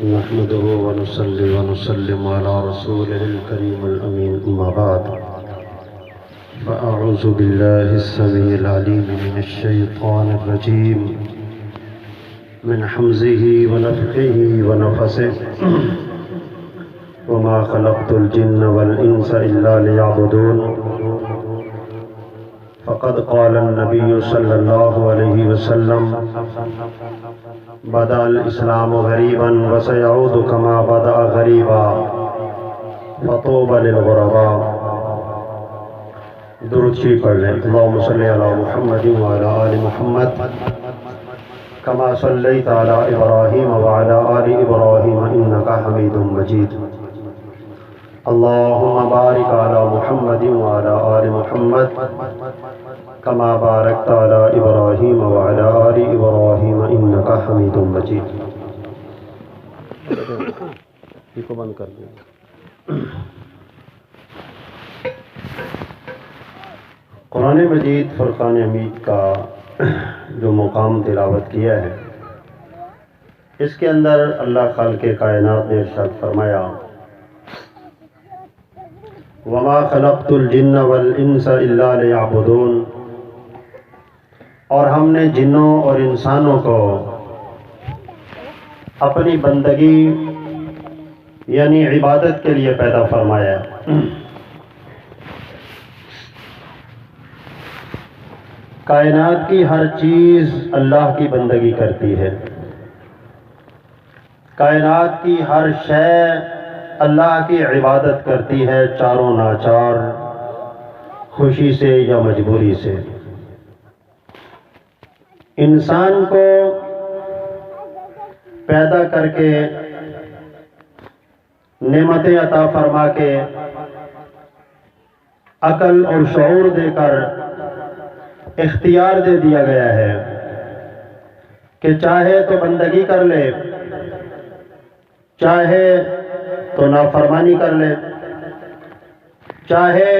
نحمده ونصلي ونسلم على رسوله الكريم الأمين أما بعد فأعوذ بالله السميع العليم من الشيطان الرجيم من حمزه ونفخه ونفسه وما خلقت الجن والإنس إلا ليعبدون فقد قال النبي صلى الله عليه وسلم بدأ الإسلام غريبا وسيعود كما بدأ غريبا فطوبى للغرباء. درود شریف پڑھ لیں. اللهم صل على محمد وعلى آل محمد كما صليت على إبراهيم وعلى آل إبراهيم إنك حميد مجيد. اللهم بارك على محمد وعلى آل محمد كما باركت على إبراهيم وعلى آل إبراهيم إنك حميد مجيد. یہ کو بند کر دیں. قرآن مجید فرقان حمید کا جو مقام تلاوت کیا ہے، اس کے اندر اللہ خالق کائنات نے ارشاد فرمایا وَمَا خَلَقْتُ الْجِنَّ وَالْإِنسَ إِلَّا لِيَعْبُدُونَ، اور ہم نے جنوں اور انسانوں کو اپنی بندگی یعنی عبادت کے لیے پیدا فرمایا. کائنات کی ہر چیز اللہ کی بندگی کرتی ہے. کائنات کی ہر شے اللہ کی عبادت کرتی ہے، چاروں ناچار، خوشی سے یا مجبوری سے. انسان کو پیدا کر کے نعمتیں عطا فرما کے عقل اور شعور دے کر اختیار دے دیا گیا ہے کہ چاہے تو بندگی کر لے، چاہے تو نافرمانی کر لے، چاہے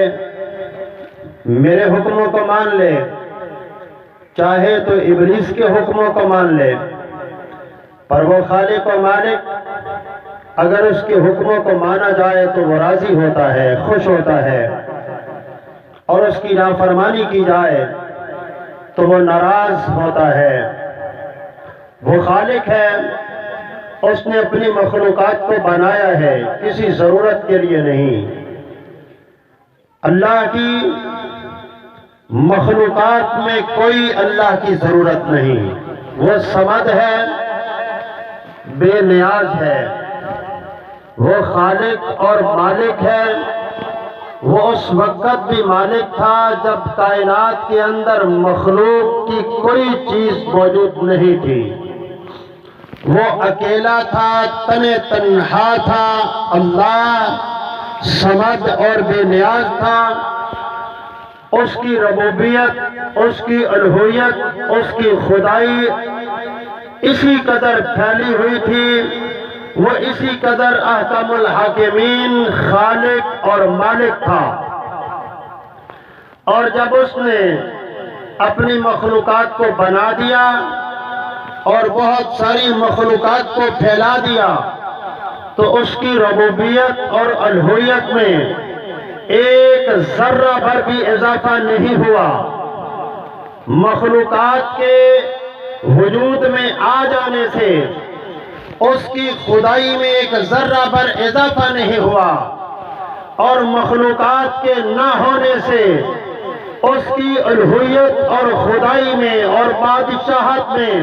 میرے حکموں کو مان لے، چاہے تو ابلیس کے حکموں کو مان لے. پر وہ خالق و مالک اگر اس کے حکموں کو مانا جائے تو وہ راضی ہوتا ہے، خوش ہوتا ہے، اور اس کی نافرمانی کی جائے تو وہ ناراض ہوتا ہے. وہ خالق ہے، اس نے اپنی مخلوقات کو بنایا ہے، کسی ضرورت کے لیے نہیں. اللہ کی مخلوقات میں کوئی اللہ کی ضرورت نہیں. وہ صمد ہے، بے نیاز ہے. وہ خالق اور مالک ہے. وہ اس وقت بھی مالک تھا جب کائنات کے اندر مخلوق کی کوئی چیز موجود نہیں تھی. وہ اکیلا تھا، تنہا تھا. اللہ صمد اور بے نیاز تھا. اس کی ربوبیت، اس کی الوہیت، اس کی خدائی اسی قدر پھیلی ہوئی تھی. وہ اسی قدر احکم الحاکمین، خالق اور مالک تھا. اور جب اس نے اپنی مخلوقات کو بنا دیا اور بہت ساری مخلوقات کو پھیلا دیا تو اس کی ربوبیت اور الوہیت میں ایک ذرہ بھر بھی اضافہ نہیں ہوا. مخلوقات کے وجود میں آ جانے سے اس کی خدائی میں ایک ذرہ بھر اضافہ نہیں ہوا، اور مخلوقات کے نہ ہونے سے اس کی الوہیت اور خدائی میں اور بادشاہت میں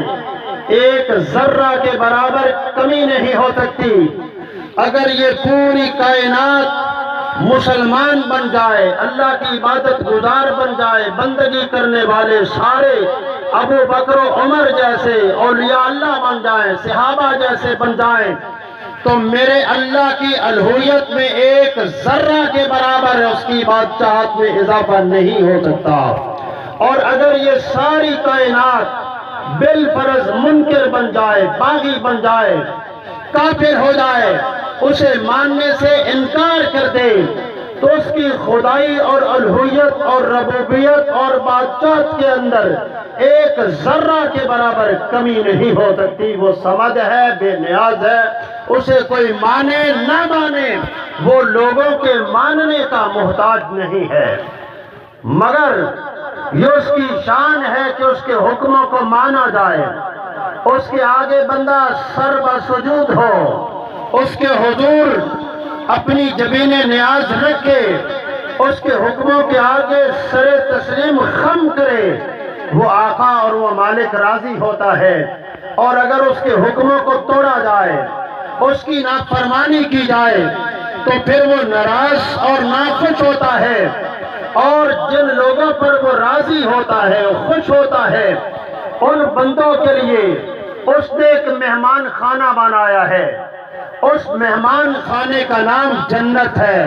ایک ذرہ کے برابر کمی نہیں ہو سکتی. اگر یہ پوری کائنات مسلمان بن جائے، اللہ کی عبادت گزار بن جائے، بندگی کرنے والے سارے ابو بکر و عمر جیسے اولیاء اللہ بن جائیں، صحابہ جیسے بن جائیں، تو میرے اللہ کی الوہیت میں ایک ذرہ کے برابر اس کی بادشاہت میں اضافہ نہیں ہو سکتا. اور اگر یہ ساری کائنات بالفرض منکر بن جائے، باغی بن جائے، کافر ہو جائے، اسے ماننے سے انکار کر دے، تو اس کی خدائی اور الوہیت اور ربوبیت اور بادشاہت کے اندر ایک ذرہ کے برابر کمی نہیں ہو سکتی۔ وہ صمد ہے، بے نیاز ہے، اسے کوئی مانے نہ مانے وہ لوگوں کے ماننے کا محتاج نہیں ہے، مگر یہ اس کی شان ہے کہ اس کے حکموں کو مانا جائے، اس کے آگے بندہ سر بسجود ہو، اس کے حضور اپنی جبین نیاز رکھے، اس کے حکموں کے آگے سر تسلیم خم کرے، وہ آقا اور وہ مالک راضی ہوتا ہے۔ اور اگر اس کے حکموں کو توڑا جائے، اس کی نافرمانی کی جائے تو پھر وہ ناراض اور ناخوش ہوتا ہے، اور جن لوگوں پر وہ راضی ہوتا ہے، خوش ہوتا ہے، ان بندوں کے لیے اس نے ایک مہمان خانہ بنایا ہے۔ اس مہمان خانے کا نام جنت ہے،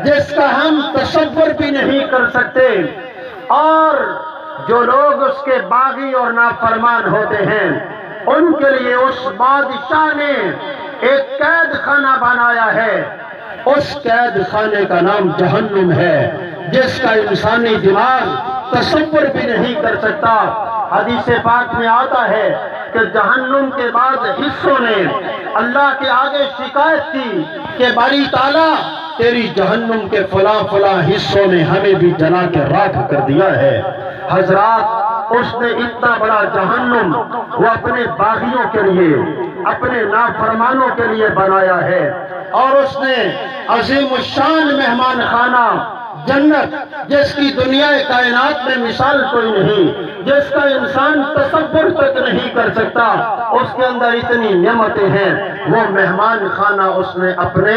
جس کا ہم تصور بھی نہیں کر سکتے، اور جو لوگ اس کے باغی اور نافرمان ہوتے ہیں ان کے لیے اس بادشاہ نے ایک قید خانہ بنایا ہے۔ اس قید خانے کا نام جہنم ہے، جس کا انسانی دماغ تصور بھی نہیں کر سکتا۔ حدیث پاک میں آتا ہے کہ جہنم کے بعد حصوں نے اللہ کے آگے شکایت کی کہ باری تعالیٰ تیری جہنم کے فلاں فلاں حصوں نے ہمیں بھی جلا کے راکھ کر دیا ہے۔ حضرات، اس نے اتنا بڑا جہنم وہ اپنے باغیوں کے لیے، اپنے نافرمانوں کے لیے بنایا ہے، اور اس نے عظیم الشان مہمان خانہ جنت، جس کی دنیا کائنات میں مثال کوئی نہیں، جس کا انسان تصور تک نہیں کر سکتا، اس کے اندر اتنی نعمتیں ہیں، وہ مہمان خانہ اس نے اپنے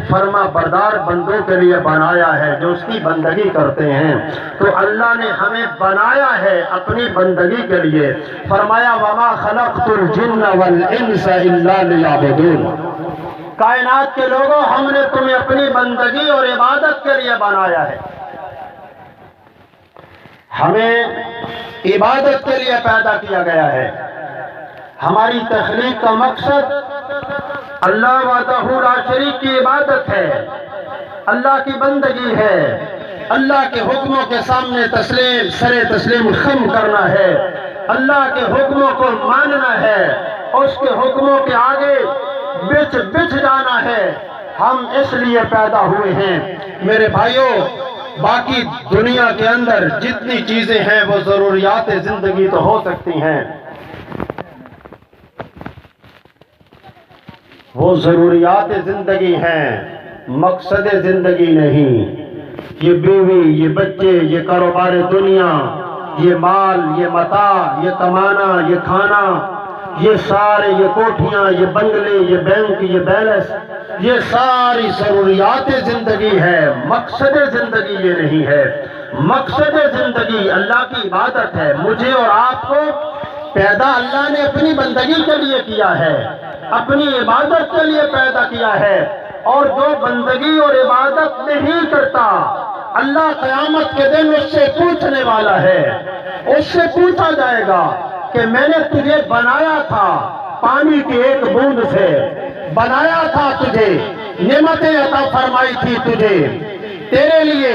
فرما بردار بندوں کے لیے بنایا ہے جو اس کی بندگی کرتے ہیں۔ تو اللہ نے ہمیں بنایا ہے اپنی بندگی کے لیے، فرمایا وَمَا خَلَقْتُ الْجِنَّ وَالْإِنسَ إِلَّا لِيَعْبُدُونَ۔ کائنات کے لوگوں، ہم نے تمہیں اپنی بندگی اور عبادت کے لیے بنایا ہے، ہمیں عبادت کے لیے پیدا کیا گیا ہے۔ ہماری تخلیق کا مقصد اللہ وحدہ لا شریک کی عبادت ہے، اللہ کی بندگی ہے، اللہ کے حکموں کے سامنے سر تسلیم خم کرنا ہے، اللہ کے حکموں کو ماننا ہے، اس کے حکموں کے آگے بچ جانا ہے۔ ہم اس لیے پیدا ہوئے ہیں میرے بھائیوں۔ باقی دنیا کے اندر جتنی چیزیں ہیں وہ ضروریات زندگی تو ہو سکتی ہیں، وہ ضروریات زندگی ہیں، مقصد زندگی نہیں۔ یہ بیوی، یہ بچے، یہ کاروبار دنیا، یہ مال، یہ متاع، یہ کمانا، یہ کھانا، یہ سارے، یہ کوٹھیاں، یہ بنگلے، یہ بینک، یہ بیلنس، یہ ساری ضروریات زندگی ہے، مقصد زندگی یہ نہیں ہے۔ مقصد زندگی اللہ کی عبادت ہے۔ مجھے اور آپ کو پیدا اللہ نے اپنی بندگی کے لیے کیا ہے، اپنی عبادت کے لیے پیدا کیا ہے، اور جو بندگی اور عبادت نہیں کرتا اللہ قیامت کے دن اس سے پوچھنے والا ہے۔ اس سے پوچھا جائے گا کہ میں نے تجھے بنایا تھا پانی کی ایک بوند سے، بنایا تھا تجھے، نعمتیں عطا فرمائی تھی تجھے، تیرے لیے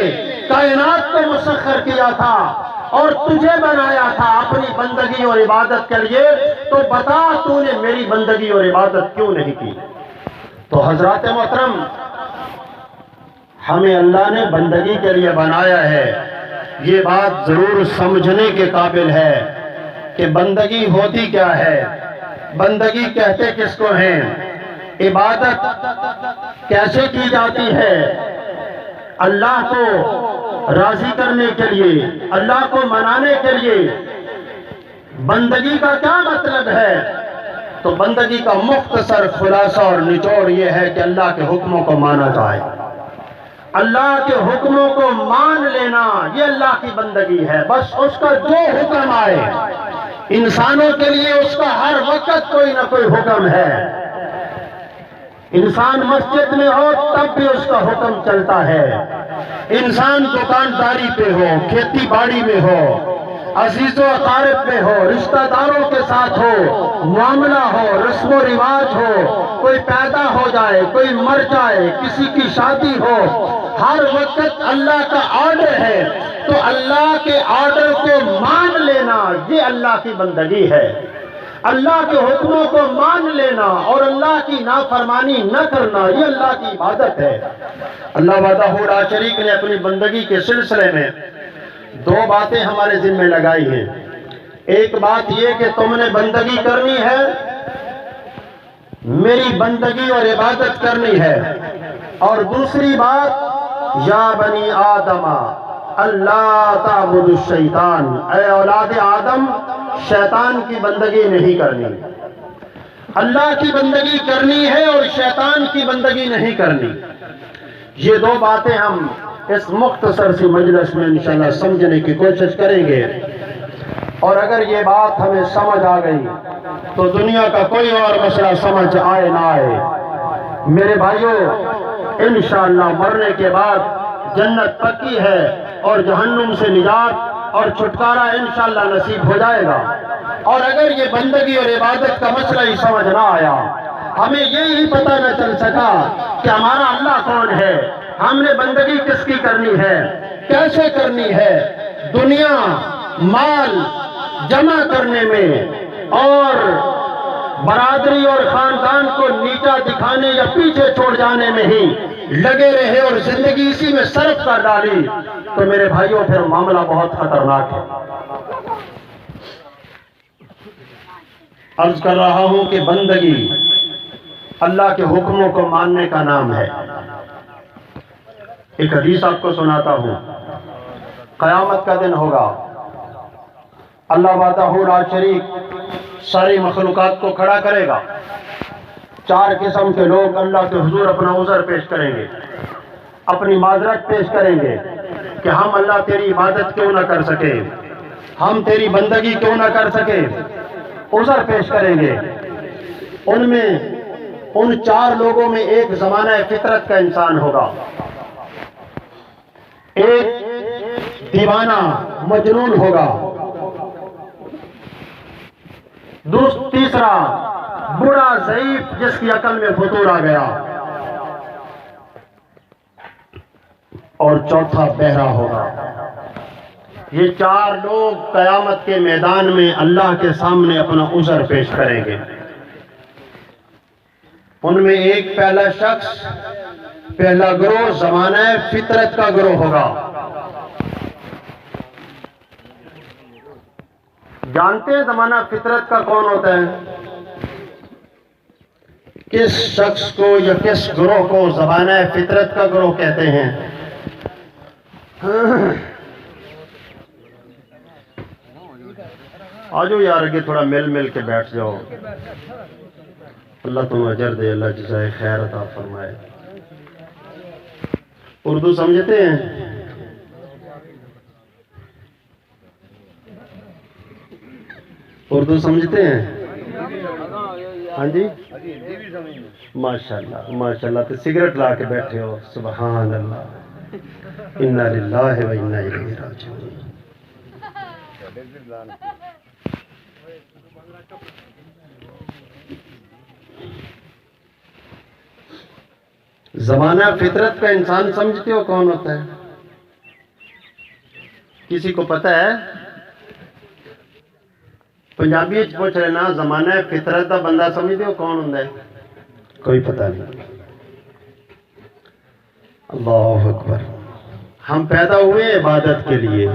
کائنات کو مسخر کیا تھا اور تجھے بنایا تھا اپنی بندگی اور عبادت کے لیے، تو بتا تو نے میری بندگی اور عبادت کیوں نہیں کی؟ تو حضرات محترم، ہمیں اللہ نے بندگی کے لیے بنایا ہے۔ یہ بات ضرور سمجھنے کے قابل ہے کہ بندگی ہوتی کیا ہے، بندگی کہتے کس کو ہیں، عبادت کیسے کی جاتی ہے۔ اللہ کو راضی کرنے کے لیے، اللہ کو منانے کے لیے بندگی کا کیا مطلب ہے؟ تو بندگی کا مختصر خلاصہ اور نچوڑ یہ ہے کہ اللہ کے حکموں کو مانا جائے، اللہ کے حکموں کو مان لینا، یہ اللہ کی بندگی ہے۔ بس اس کا جو حکم آئے، انسانوں کے لیے اس کا ہر وقت کوئی نہ کوئی حکم ہے۔ انسان مسجد میں ہو تب بھی اس کا حکم چلتا ہے، انسان دکانداری پہ ہو، کھیتی باڑی میں ہو، عزیز و اقارب میں ہو، رشتہ داروں کے ساتھ ہو، معاملہ ہو، رسم و رواج ہو، کوئی پیدا ہو جائے، کوئی مر جائے، کسی کی شادی ہو، ہر وقت اللہ کا آرڈر ہے، تو اللہ کے آرڈر کو مان لینا یہ اللہ کی بندگی ہے۔ اللہ کے حکموں کو مان لینا اور اللہ کی نافرمانی نہ کرنا یہ اللہ کی عبادت ہے۔ اللہ وحدہ لا شریک نے اپنی بندگی کے سلسلے میں دو باتیں ہمارے ذمہ لگائی ہیں۔ ایک بات یہ کہ تم نے بندگی کرنی ہے، میری بندگی اور عبادت کرنی ہے، اور دوسری بات یا بنی آدم اللہ تعبدوا الشیطان، اے اولاد آدم شیطان کی بندگی نہیں کرنی، اللہ کی بندگی کرنی ہے اور شیطان کی بندگی نہیں کرنی۔ یہ دو باتیں ہم اس مختصر سی مجلس میں انشاءاللہ سمجھنے کی کوشش کریں گے، اور اگر یہ بات ہمیں سمجھ آ گئی تو دنیا کا کوئی اور مسئلہ سمجھ آئے نہ آئے، میرے بھائیوں انشاءاللہ مرنے کے بعد جنت پکی ہے اور جہنم سے نجات اور چھٹکارا انشاءاللہ نصیب ہو جائے گا۔ اور اگر یہ بندگی اور عبادت کا مسئلہ ہی سمجھ نہ آیا، ہمیں یہی پتہ نہ چل سکا کہ ہمارا اللہ کون ہے، ہم نے بندگی کس کی کرنی ہے، کیسے کرنی ہے، دنیا مال جمع کرنے میں اور برادری اور خاندان کو نیچا دکھانے یا پیچھے چھوڑ جانے میں ہی لگے رہے اور زندگی اسی میں صرف کر ڈالی تو میرے بھائیوں پھر معاملہ بہت خطرناک ہے۔ عرض کر رہا ہوں کہ بندگی اللہ کے حکموں کو ماننے کا نام ہے۔ ایک حدیث آپ کو سناتا ہوں۔ قیامت کا دن ہوگا، اللہ وحدہ لا شریک ساری مخلوقات کو کھڑا کرے گا، چار قسم کے لوگ اللہ کے حضور اپنا عذر پیش کریں گے، اپنی معذرت پیش کریں گے کہ ہم اللہ تیری عبادت کیوں نہ کر سکے، ہم تیری بندگی کیوں نہ کر سکے، عذر پیش کریں گے۔ ان میں ان چار لوگوں میں ایک زمانہ فطرت کا انسان ہوگا، ایک دیوانہ مجنون ہوگا، تیسرا بوڑھا ضعیف جس کی عقل میں فتور آ گیا، اور چوتھا بہرا ہوگا۔ یہ چار لوگ قیامت کے میدان میں اللہ کے سامنے اپنا عذر پیش کریں گے۔ ان میں ایک پہلا شخص، پہلا گروہ زمانہ فطرت کا گروہ ہوگا۔ جانتے ہیں زمانہ فطرت کا کون ہوتا ہے؟ کس شخص کو یا کس گروہ کو زمانہ فطرت کا گروہ کہتے ہیں؟ آجو یار آگے تھوڑا مل کے بیٹھ جاؤ، اللہ تم اجر دے، اللہ جزائے خیر عطا فرمائے۔ اردو سمجھتے ہیں؟ اردو سمجھتے ہیں؟ ہاں جی ماشاءاللہ ماشاءاللہ، تو سگریٹ لا کے بیٹھے ہو، سبحان اللہ، انا للہ و انا الیہ راجعون۔ زمانہ فطرت کا انسان سمجھتے ہو کون ہوتا ہے؟ کسی کو پتہ ہے؟ پنجابی پوچھ رہے نا، زمانہ فطرت کا بندہ سمجھتے ہو کون ہوتا ہے؟ کوئی پتہ نہیں۔ اللہ اکبر۔ ہم پیدا ہوئے عبادت کے لیے،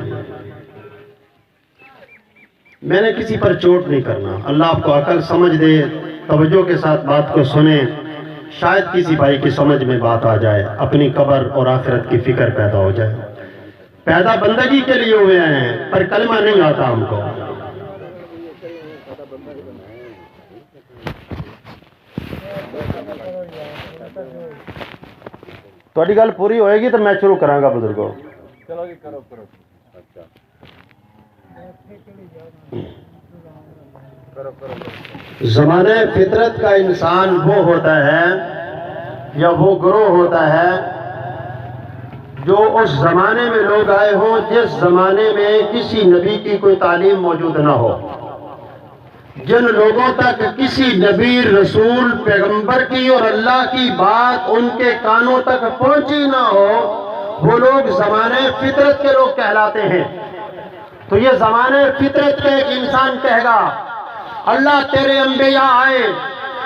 میں نے کسی پر چوٹ نہیں کرنا، اللہ آپ کو عقل سمجھ دے، توجہ کے ساتھ بات کو سنیں، شاید کسی بھائی کی سمجھ میں بات آ جائے، اپنی قبر اور آخرت کی فکر پیدا ہو جائے۔ پیدا بندگی کے لیے ہوئے ہیں پر کلمہ نہیں آتا ہم کو۔ تھوڑی گل پوری ہوئے گی تو میں شروع کراں گا بزرگوں۔ زمانہ فطرت کا انسان وہ ہوتا ہے یا وہ گروہ ہوتا ہے جو اس زمانے میں لوگ آئے ہوں جس زمانے میں کسی نبی کی کوئی تعلیم موجود نہ ہو، جن لوگوں تک کسی نبی رسول پیغمبر کی اور اللہ کی بات ان کے کانوں تک پہنچی نہ ہو، وہ لوگ زمانے فطرت کے لوگ کہلاتے ہیں۔ تو یہ زمانے فطرت کے ایک انسان کہے گا اللہ تیرے انبیاء آئے،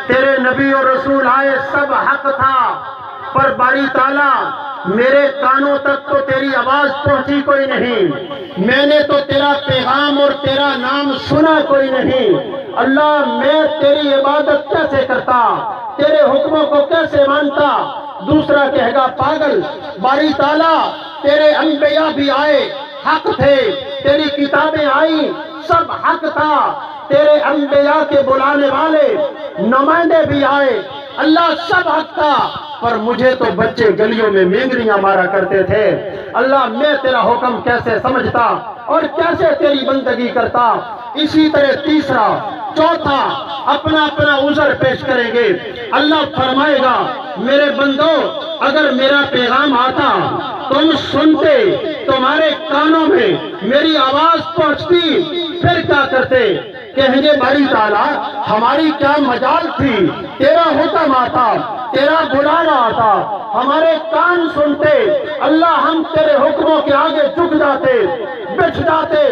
تیرے نبی اور رسول آئے، سب حق تھا، پر باری تعالیٰ میرے کانوں تک تو تیری آواز پہنچی کوئی نہیں، میں نے تو تیرا پیغام اور تیرا نام سنا کوئی نہیں، اللہ میں تیری عبادت کیسے کرتا، تیرے حکموں کو کیسے مانتا۔ دوسرا کہے گا پاگل، باری تعالیٰ تیرے انبیاء بھی آئے، حق تھے، تیری کتابیں آئیں، سب حق تھا، تیرے انبیاء کے بلانے والے نمائندے بھی آئے، اللہ سب حق تھا، پر مجھے تو بچے گلیوں میں مینگریاں مارا کرتے تھے، اللہ میں تیرا حکم کیسے سمجھتا اور کیسے تیری بندگی کرتا۔ اسی طرح تیسرا چوتھا اپنا اپنا عذر پیش کریں گے۔ اللہ فرمائے گا میرے بندو اگر میرا پیغام آتا، تم سنتے، تمہارے کانوں میں میری آواز پہنچتی، پھر کیا کرتے؟ کہیں گے باری تعالیٰ ہماری کیا مجال تھی، تیرا حکم آتا، تیرا بلانا آتا، ہمارے کان سنتے، اللہ ہم تیرے حکموں کے آگے جھک جاتے، بچھ جاتے،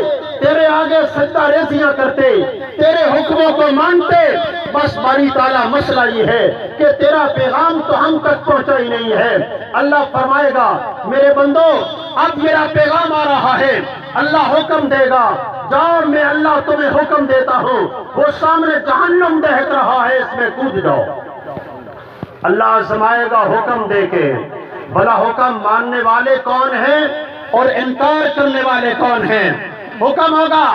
تیرے آگے سجدہ ریزیاں کرتے، تیرے حکموں کو مانتے۔ بس باری تعالیٰ مسئلہ یہ ہے کہ تیرا پیغام تو ہم تک پہنچا ہی نہیں ہے۔ اللہ فرمائے گا میرے بندو اب میرا پیغام آ رہا ہے، اللہ حکم دے گا جاؤ، میں اللہ تمہیں حکم دیتا ہوں، وہ سامنے جہنم دہک رہا ہے، اس میں کود جاؤ۔ اللہ آزمائے گا حکم دے کے، بھلا حکم ماننے والے کون ہیں اور انکار کرنے والے کون ہیں؟ حکم ہوگا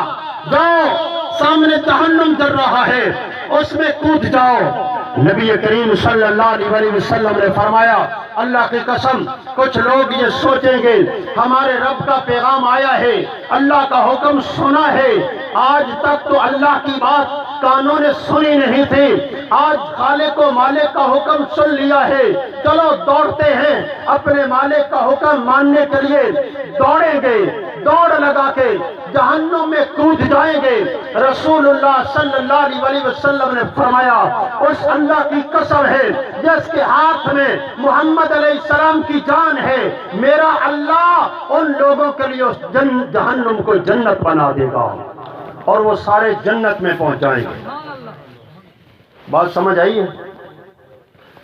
جاؤ، سامنے جہنم جل رہا ہے، اس میں کود جاؤ۔ نبی کریم صلی اللہ علیہ وسلم نے فرمایا اللہ کی قسم کچھ لوگ یہ سوچیں گے ہمارے رب کا پیغام آیا ہے، اللہ کا حکم سنا ہے، آج تک تو اللہ کی بات کانوں نے سنی نہیں تھی، آج خالق و مالک کا حکم سن لیا ہے، چلو دوڑتے ہیں اپنے مالک کا حکم ماننے کے لیے، دوڑیں گے، دوڑ لگا کے جہنم میں کود جائیں گے۔ رسول اللہ صلی اللہ علیہ وسلم نے فرمایا اس اللہ کی قسم ہے جس کے ہاتھ میں محمد علیہ السلام کی جان ہے، میرا اللہ ان لوگوں کے لیے اس جہنم کو جنت بنا دے گا اور وہ سارے جنت میں پہنچ جائیں گے۔ بات سمجھ آئی ہے؟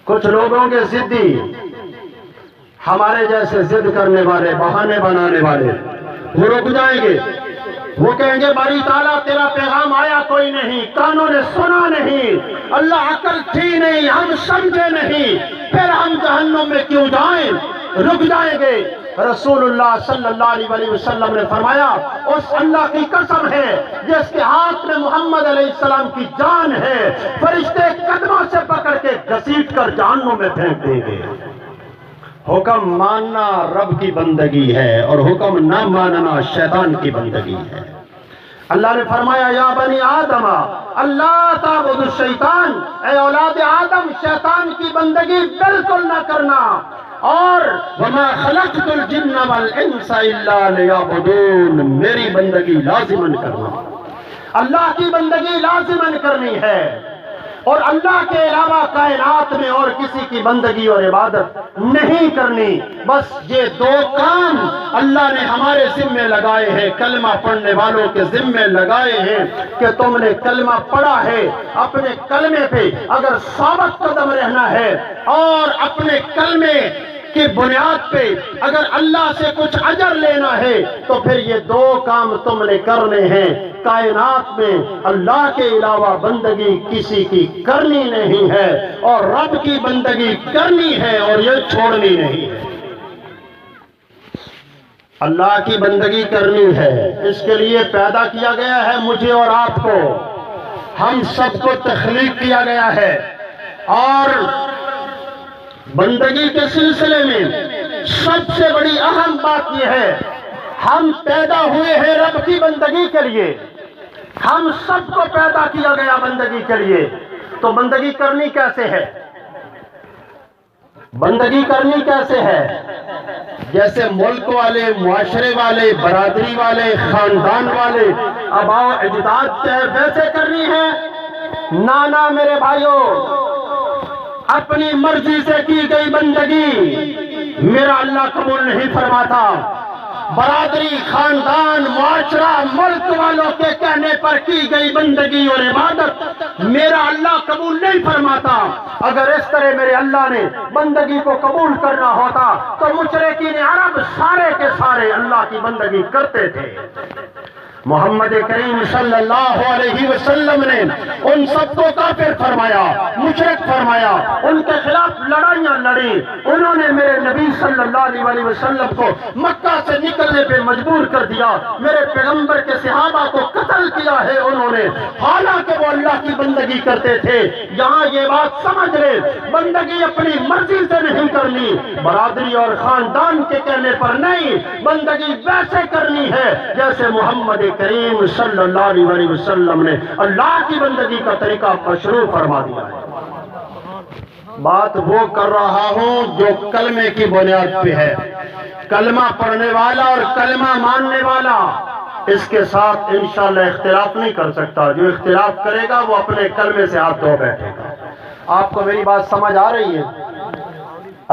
کچھ لوگوں کے ضدی، ہمارے جیسے ضد کرنے والے، بہانے بنانے والے، وہ رک جائیں گے، وہ کہیں گے باری تعالیٰ تیرا پیغام آیا کوئی نہیں، کانوں نے سنا نہیں، اللہ عقل تھی نہیں، ہم سمجھے نہیں، پھر ہم جہنم میں کیوں جائیں؟ رک جائیں گے۔ رسول اللہ صلی اللہ علیہ وسلم نے فرمایا اس اللہ کی قسم ہے جس کے ہاتھ میں محمد علیہ السلام کی جان ہے، فرشتے قدموں سے پکڑ کے گھسیٹ کر جہنم میں پھینک دیں گے۔ حکم ماننا رب کی بندگی ہے اور حکم نہ ماننا شیطان کی بندگی ہے۔ اللہ نے فرمایا یا بنی آدم اللہ تعبدوا الشیطان، اے اولاد آدم شیطان کی بندگی بالکل نہ کرنا، اور وما خلقت الجن والانس الا لیعبدون، میری بندگی لازماً کرنا، اللہ کی بندگی لازماً کرنی ہے، اور اللہ کے علاوہ کائنات میں اور کسی کی بندگی اور عبادت نہیں کرنی۔ بس یہ دو کام اللہ نے ہمارے ذمے لگائے ہیں، کلمہ پڑھنے والوں کے ذمے لگائے ہیں کہ تم نے کلمہ پڑھا ہے، اپنے کلمے پہ اگر ثابت قدم رہنا ہے اور اپنے کلمے کی بنیاد پہ اگر اللہ سے کچھ اجر لینا ہے تو پھر یہ دو کام تم نے کرنے ہیں۔ کائنات میں اللہ کے علاوہ بندگی کسی کی کرنی نہیں ہے اور رب کی بندگی کرنی ہے اور یہ چھوڑنی نہیں ہے۔ اللہ کی بندگی کرنی ہے، اس کے لیے پیدا کیا گیا ہے مجھے اور آپ کو، ہم سب کو تخلیق کیا گیا ہے، اور بندگی کے سلسلے میں سب سے بڑی اہم بات یہ ہے ہم پیدا ہوئے ہیں رب کی بندگی کے لیے، ہم سب کو پیدا کیا گیا بندگی کے لیے، تو بندگی کرنی کیسے ہے؟ بندگی کرنی کیسے ہے؟ جیسے ملک والے، معاشرے والے، برادری والے، خاندان والے، آباء و اجداد چاہے ویسے کرنی ہے؟ نانا میرے بھائیوں، اپنی مرضی سے کی گئی بندگی میرا اللہ قبول نہیں فرماتا۔ برادری، خاندان، معاشرہ، ملک والوں کے کہنے پر کی گئی بندگی اور عبادت میرا اللہ قبول نہیں فرماتا۔ اگر اس طرح میرے اللہ نے بندگی کو قبول کرنا ہوتا تو مشرکین عرب سارے کے سارے اللہ کی بندگی کرتے تھے۔ محمد کریم صلی اللہ علیہ وسلم نے ان سب کو کافر فرمایا، مشرک فرمایا، ان کے خلاف لڑائیاں لڑی۔ انہوں نے میرے نبی صلی اللہ علیہ وسلم کو مکہ سے نکلنے پہ مجبور کر دیا، میرے پیغمبر کے صحابہ کو قتل کیا ہے انہوں نے، حالانکہ وہ اللہ کی بندگی کرتے تھے۔ یہاں یہ بات سمجھ لے، بندگی اپنی مرضی سے نہیں کرنی، برادری اور خاندان کے کہنے پر نہیں، بندگی ویسے کرنی ہے جیسے محمد کریم صلی اللہ علیہ وسلم نے اللہ کی بندگی کا طریقہ مشروع فرما دیا ہے۔ بات وہ کر رہا ہوں جو کلمے کی بنیاد پہ ہے، کلمہ پڑھنے والا اور کلمہ ماننے والا اس کے ساتھ انشاءاللہ اختلاف نہیں کر سکتا۔ جو اختلاف کرے گا وہ اپنے کلمے سے ہاتھ دھو بیٹھے گا۔ آپ کو میری بات سمجھ آ رہی ہے؟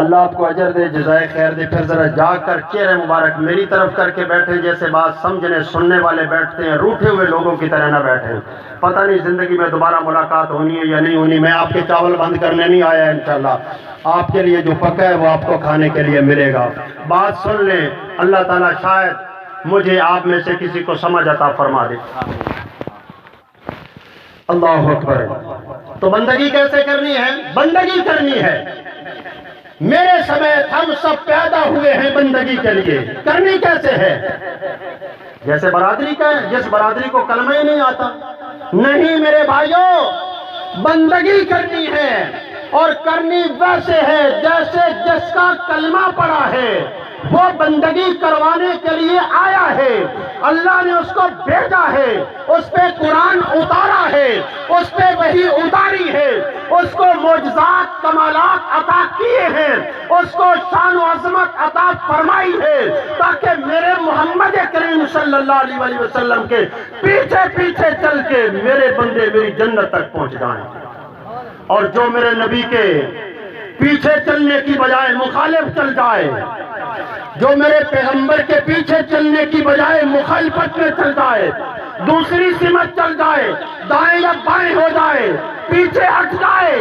اللہ آپ کو اجر دے، جزائے خیر دے۔ پھر ذرا جا کر چہرے مبارک میری طرف کر کے بیٹھے، جیسے بات سمجھنے سننے والے بیٹھتے ہیں، روٹھے ہوئے لوگوں کی طرح نہ بیٹھیں۔ پتہ نہیں زندگی میں دوبارہ ملاقات ہونی ہے یا نہیں ہونی۔ میں آپ کے چاول بند کرنے نہیں آیا، انشاءاللہ آپ کے لیے جو پکا ہے وہ آپ کو کھانے کے لیے ملے گا۔ بات سن لیں، اللہ تعالیٰ شاید مجھے آپ میں سے کسی کو سمجھ عطا فرما دے۔ اللہ اکبر۔ تو بندگی کیسے کرنی ہے؟ بندگی کرنی ہے، میرے سمیت ہم سب پیدا ہوئے ہیں بندگی کے لیے۔ کرنی کیسے ہے؟ جیسے برادری کا ہے، جس برادری کو کلمہ ہی نہیں آتا، نہیں میرے بھائیوں، بندگی کرنی ہے اور کرنی ویسے ہے جیسے جس کا کلمہ پڑا ہے وہ بندگی کروانے کے لیے آیا ہے، اللہ نے اس کو بھیجا ہے، اس پہ قرآن اتارا ہے، اس پہ وحی اتاری ہے، اس کو معجزات کمالات عطا کیے ہیں، اس کو شان و عظمت عطا فرمائی ہے تاکہ میرے محمد کریم صلی اللہ علیہ وسلم کے پیچھے پیچھے چل کے میرے بندے میری جنت تک پہنچ جائیں۔ اور جو میرے نبی کے پیچھے چلنے کی بجائے مخالف چل جائے، جو میرے پیغمبر کے پیچھے چلنے کی بجائے مخالفت میں چل جائے، دوسری سمت چل جائے، دائیں یا بائیں ہو جائے، پیچھے ہٹ جائے،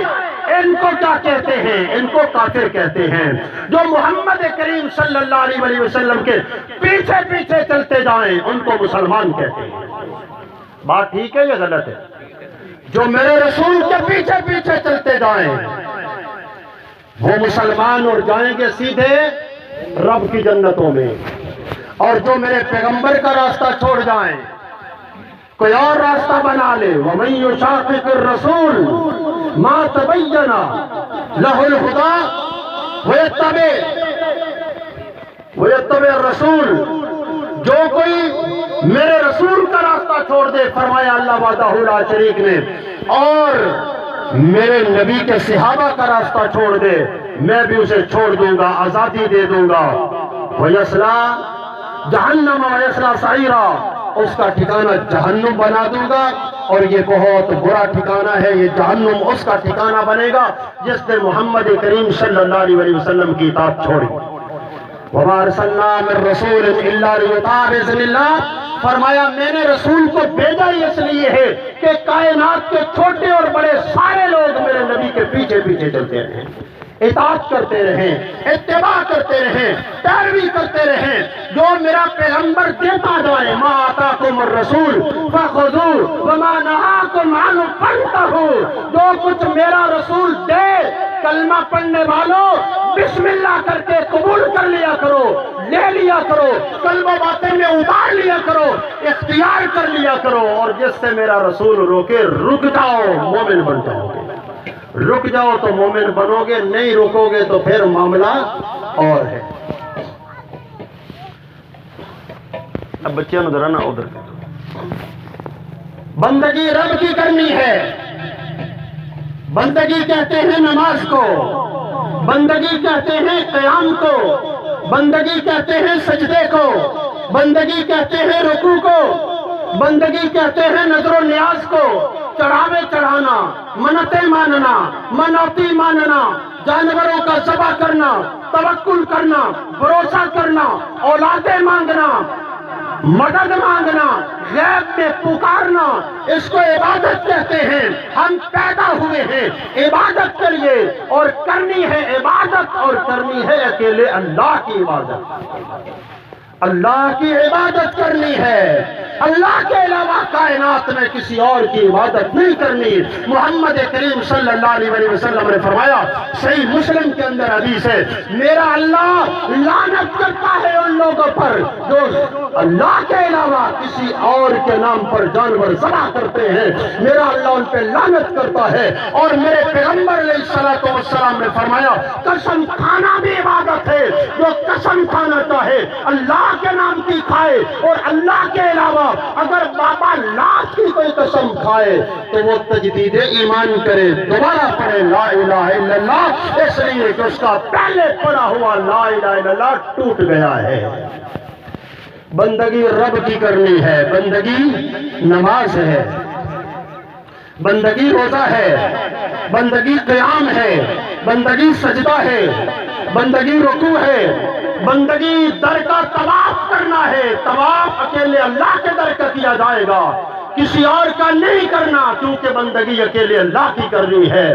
ان کو کیا کہتے ہیں؟ ان کو کافر کہتے ہیں۔ جو محمد کریم صلی اللہ علیہ وسلم کے پیچھے پیچھے چلتے جائیں ان کو مسلمان کہتے ہیں۔ بات ٹھیک ہے یا غلط ہے؟ جو میرے رسول کے پیچھے پیچھے چلتے جائیں وہ مسلمان اور جائیں گے سیدھے رب کی جنتوں میں، اور جو میرے پیغمبر کا راستہ چھوڑ جائیں، کوئی اور راستہ بنا لے، وَمَن يُشَاقِقِ الرَّسُولَ مَا تَبَيَّنَ لَهُ الْهُدَىٰ وَيَتَّبِعِ الرَّسُولَ، جو کوئی میرے رسول کا راستہ چھوڑ دے، فرمایا اللہ وحدہ لا شریک نے، اور میرے نبی کے صحابہ کا راستہ چھوڑ دے، میں بھی اسے چھوڑ دوں گا، آزادی دے دوں گا۔ وَيَصْلَىٰ جَهَنَّمَ وَيَصْلَىٰ سَعِيرًا، اس کا ٹھکانہ جہنم بنا دوں گا، اور یہ بہت برا ٹھکانہ ہے، یہ جہنم اس کا ٹھکانہ بنے گا جس نے محمد کریم صلی اللہ علیہ وسلم کی اطاعت چھوڑی۔ وَمَا أَرْسَلْنَا مِن رَّسُولٍ إِلَّا لِيُطَاعَ بِإِذْنِ اللَّهِ، فرمایا میں نے رسول کو بھیجا ہی اس لیے ہے کہ کائنات کے چھوٹے اور بڑے سارے لوگ میرے نبی کے پیچھے پیچھے چلتے رہیں، اطاعت کرتے رہیں، اتباع کرتے رہیں، پیروی کرتے رہیں، جو میرا پیغمبر دیتا جائے، مَا آتَاكُمُ الرَّسُولُ فَخُذُوهُ وَمَا نَهَاكُمْ عَنْهُ فَانْتَهُوا، جو کچھ میرا رسول دے، کلمہ پڑھنے والوں بسم اللہ کر کے قبول کر لیا کرو، لے لیا کرو، قلب و باطن میں اتار لیا کرو، اختیار کر لیا کرو، اور جس سے میرا رسول روکے رک جاؤ، مومن بن جاؤ گے۔ رک جاؤ تو مومن بنو گے، نہیں رکو گے تو پھر معاملہ اور ہے۔ اب بچیاں ادھر نا ادھر، بندگی رب کی کرنی ہے۔ بندگی کہتے ہیں نماز کو، بندگی کہتے ہیں قیام کو، بندگی کہتے ہیں سجدے کو، بندگی کہتے ہیں رکوع کو، بندگی کہتے ہیں نظر و نیاز کو، چڑھاوے چڑھانا، منتیں ماننا، منوتی ماننا، جانوروں کا ذبح کرنا، توکل کرنا، بھروسہ کرنا، اولادیں مانگنا، مدد مانگنا، غیب میں پکارنا، اس کو عبادت کہتے ہیں۔ ہم پیدا ہوئے ہیں عبادت کے لیے، اور کرنی ہے عبادت، اور کرنی ہے اکیلے اللہ کی عبادت۔ اللہ کی عبادت کرنی ہے، اللہ کے علاوہ کائنات میں کسی اور کی عبادت نہیں کرنی۔ محمد کریم صلی اللہ علیہ وسلم نے فرمایا، صحیح مسلم کے اندر حدیث ہے، میرا اللہ لعنت کرتا ہے ان لوگوں پر جو اللہ کے علاوہ کسی اور کے نام پر جانور ذبح کرتے ہیں، میرا اللہ ان پہ لعنت کرتا ہے۔ اور میرے پیغمبر علیہ الصلوۃ والسلام نے فرمایا، قسم کھانا بھی عبادت ہے، جو قسم کھانا چاہے اللہ کے نام کی کھائے، اور اللہ کے علاوہ اگر بابا لات کی کوئی قسم کھائے تو وہ تجدید ایمان کرے، دوبارہ پڑھے لا الہ الا اللہ، اس لیے کہ اس کا پہلے پڑھا ہوا لا الہ الا اللہ ٹوٹ گیا ہے۔ بندگی رب کی کرنی ہے، بندگی نماز ہے، بندگی روزہ ہے، بندگی قیام ہے، بندگی سجدہ ہے، بندگی رکوع ہے، بندگی در کا طواف کرنا ہے۔ طواف اکیلے اللہ کے در کا کیا جائے گا، کسی اور کا نہیں کرنا، کیونکہ بندگی اکیلے اللہ کی کرنی ہے۔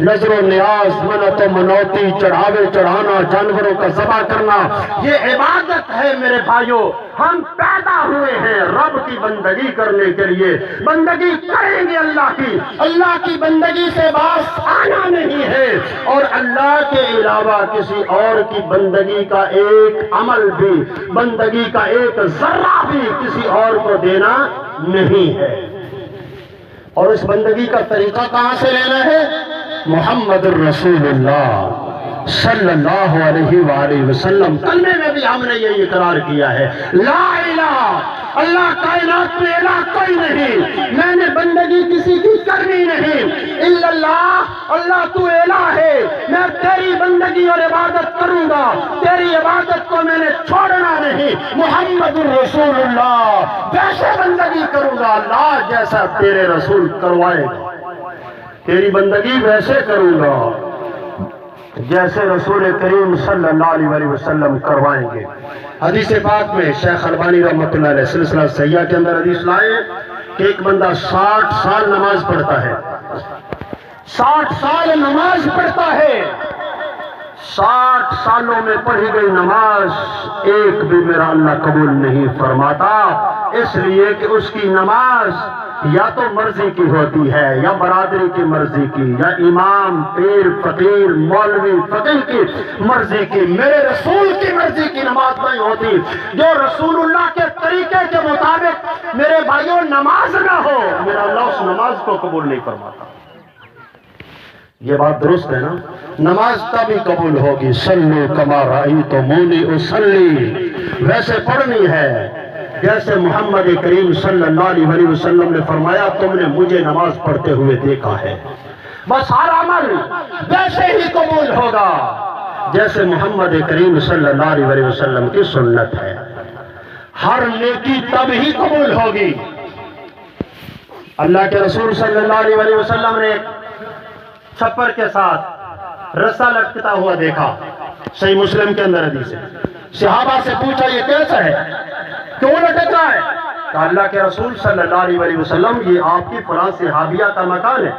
نظر و نیاز، منت و منوتی، چڑھاوے چڑھانا، جانوروں کا ذبح کرنا، یہ عبادت ہے میرے بھائیوں۔ ہم پیدا ہوئے ہیں رب کی بندگی کرنے کے لیے، بندگی کریں گے اللہ کی بندگی سے باز آنا نہیں ہے، اور اللہ کے علاوہ کسی اور کی بندگی کا ایک عمل بھی، بندگی کا ایک ذرہ بھی کسی اور کو دینا نہیں ہے۔ اور اس بندگی کا طریقہ کہاں سے لینا ہے؟ محمد الرسول اللہ صلی اللہ علیہ وآلہ وسلم۔ کلمے میں بھی ہم نے یہ اقرار کیا ہے، لا الہ، اللہ کائنات میں الہ کوئی نہیں، میں نے بندگی کسی کی کرنی نہیں، الا اللہ، اللہ تو الہ ہے، میں تیری بندگی اور عبادت کروں گا، تیری عبادت کو میں نے چھوڑنا نہیں۔ محمد الرسول اللہ، ویسے بندگی کروں گا اللہ جیسا تیرے رسول کروائے گا، تیری بندگی ویسے کروں گا جیسے رسول کریم صلی اللہ علیہ وسلم کروائیں گے۔ حدیث پاک میں شیخ البانی رحمۃ اللہ علیہ سلسلہ صحیحہ کے اندر حدیث لائے کہ ایک بندہ 60 سال نماز پڑھتا ہے، 60 سال نماز پڑھتا ہے، 60 سالوں میں پڑھی گئی نماز ایک بھی میرا اللہ قبول نہیں فرماتا، اس لیے کہ اس کی نماز یا تو مرضی کی ہوتی ہے، یا برادری کی مرضی کی، یا امام، پیر، فقیر، مولوی، فقیر کی مرضی کی، میرے رسول کی مرضی کی نماز نہیں ہوتی۔ جو رسول اللہ کے طریقے کے مطابق میرے بھائیوں نماز نہ ہو، میرا اللہ اس نماز کو قبول نہیں فرماتا۔ یہ بات درست ہے نا؟ نماز تبھی قبول ہوگی، صلو کما رأیتمونی اصلی، ویسے پڑھنی ہے جیسے محمد کریم صلی اللہ علیہ وسلم نے فرمایا، تم نے مجھے نماز پڑھتے ہوئے دیکھا ہے۔ بس ہر عمل ویسے ہی قبول ہوگا جیسے محمد کریم صلی اللہ علیہ وسلم کی سنت ہے۔ ہر نیکی تب ہی قبول ہوگی۔ اللہ کے رسول صلی اللہ علیہ وسلم نے چھپر کے ساتھ رسہ لٹکتا ہوا دیکھا، صحیح مسلم کے اندر حدیث ہے۔ صحابہ سے پوچھا یہ کیسا ہے، کیوں لٹک رہا ہے؟ کہ اللہ کے رسول صلی اللہ علیہ وسلم یہ آپ کی فلاں صحابیہ کا مکان ہے،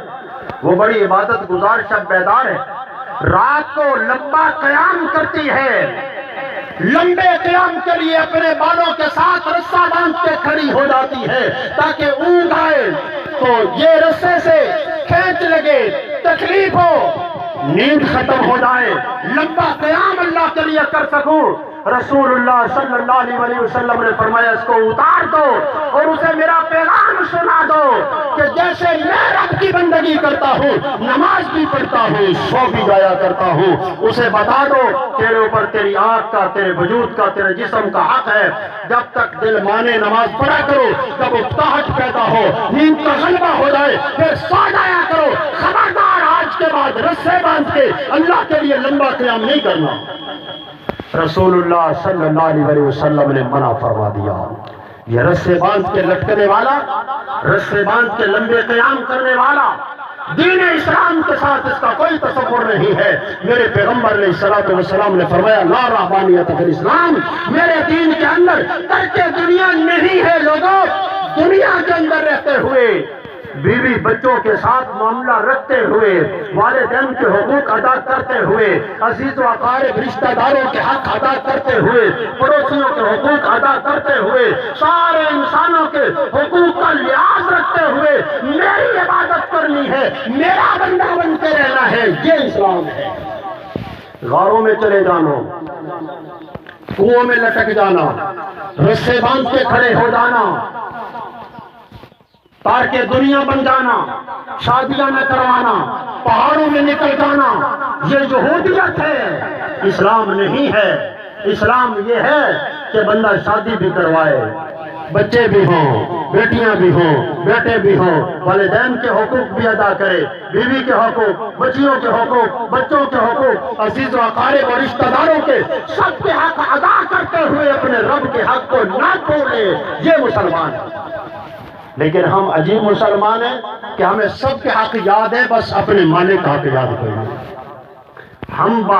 وہ بڑی عبادت گزار شب بیدار ہے، رات کو لمبا قیام کرتی ہے، لمبے قیام کے لیے اپنے بالوں کے ساتھ رسہ باندھ کے کھڑی ہو جاتی ہے تاکہ اونگ آئے تو یہ رسے سے کھینچ لگے، تکلیف ہو، نیند ختم ہو جائے، لمبا قیام اللہ کے لیے کر سکوں۔ رسول اللہ صلی اللہ علیہ وسلم نے فرمایا اس کو اتار دو اور اسے میرا پیغام سنا دو کہ جیسے میں رب کی بندگی کرتا ہوں، نماز بھی پڑھتا ہوں، سو بھی جایا کرتا ہوں، اسے بتا دو تیرے اوپر تیری آنکھ کا، تیرے وجود کا، تیرے جسم کا حق ہے، جب تک دل مانے نماز پڑھا کرو، جب اکتاہٹ پیدا ہو، نیند کا غلبہ ہو جائے پھر سو جایا کرو، خبردار آج کے بعد رسے باندھ کے اللہ کے لیے لمبا قیام نہیں کرنا۔ رسول اللہ صلی اللہ علیہ وسلم نے منع فرما دیا۔ یہ رسے باندھ کے لٹکنے والا، رسے باندھ کے لمبے قیام کرنے والا، دین اسلام کے ساتھ اس کا کوئی تصور نہیں ہے۔ میرے پیغمبر علیہ الصلوۃ والسلام نے فرمایا لا رہبانیت فی الاسلام، میرے دین کے اندر ترک دنیا نہیں ہے۔ لوگوں، دنیا کے اندر رہتے ہوئے، بیوی بچوں کے ساتھ معاملہ رکھتے ہوئے، والدین کے حقوق ادا کرتے ہوئے، عزیز و اقارب رشتہ داروں کے حق ادا کرتے ہوئے، پڑوسیوں کے حقوق ادا کرتے ہوئے، سارے انسانوں کے حقوق کا لحاظ رکھتے ہوئے میری عبادت کرنی ہے، میرا بندہ بن کے رہنا ہے، یہ اسلام ہے۔ غاروں میں چلے جانا، کنووں میں لٹک جانا، رسے باندھ کے کھڑے ہو جانا، تارک دنیا بن جانا، شادیاں نہ کروانا، پہاڑوں میں نکل جانا، یہ یہودیت ہے، اسلام نہیں ہے۔ اسلام یہ ہے کہ بندہ شادی بھی کروائے، بچے بھی ہوں، بیٹیاں بھی ہوں، بیٹے بھی ہوں، والدین کے حقوق بھی ادا کرے، بیوی کے حقوق، بچیوں کے حقوق، بچوں کے حقوق، عزیز و اقارب اور رشتہ داروں کے سب کے حق ادا کرتے ہوئے اپنے رب کے حق کو نہ چھوڑے، یہ مسلمان ہے۔ لیکن ہم عجیب مسلمان ہیں کہ ہمیں سب کے حق یاد ہے، بس اپنے مالک کا حق یاد کوئی نہیں۔ ہم